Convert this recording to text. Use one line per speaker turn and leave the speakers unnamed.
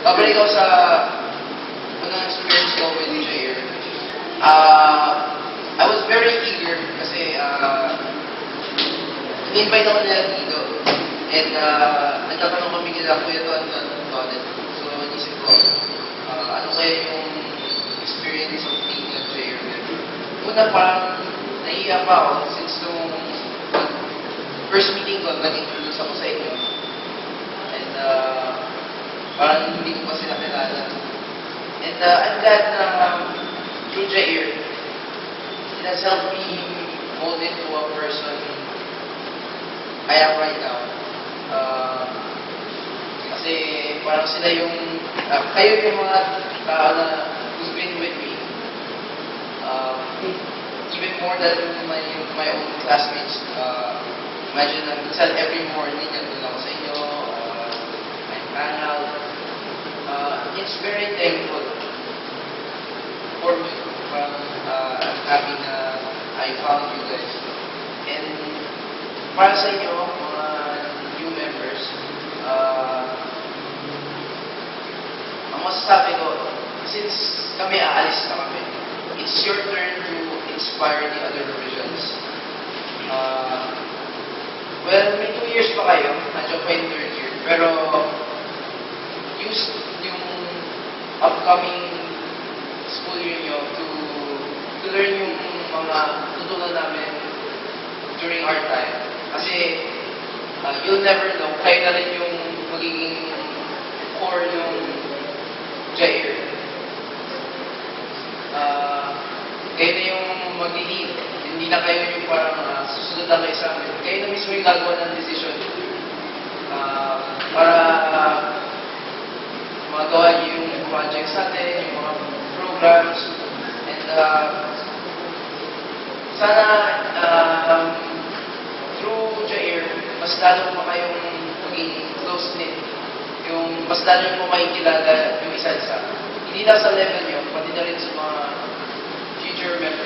babalik ako sa unang experience ko with Jair. I was very eager kasi in-invite ako nila dito. And nagtatanong kami nila, Kuya Tonet. So, inisip ko, ano kaya yung experience of being a Jair? Una parang nahiya pa ako since nung first meeting ko, nag-introduce ako sa inyo. And parang hindi ko pa sila kilala. And I'm glad na through Jair, it has helped me mold into a person I am right now. Kasi parang sila yung, kayo yung mga tao na who's been with me. Even more than my own classmates. Imagine na minsan every morning nandun ako sa inyo, I hang out. It's very thankful for me. I'm happy na I found you guys. And para sa inyo, mga new members, ang masasabi ko, since kami aalis na kami, it's your turn to inspire the other revisions. Well, may 2 years pa kayo, nandiyan pa yung 3rd year, pero use yung upcoming school year nyo to learn yung mga tutunan namin during our time. Kasi you'll never know, kayo na rin yung magiging core yung Jair. Kayo na yung mag-lead. Hindi na kayo yung parang susunod na kayo sa amin. Kayo na mismo yung gagawa ng decision para magawa niyo yung projects natin, yung mga programs, and sana through Jair, mas lalo pa kayong maging close-knit. Yung mas lalo yung makikilala yung isa-isa. Hindi lang sa level nyo, pati na rin sa mga future members.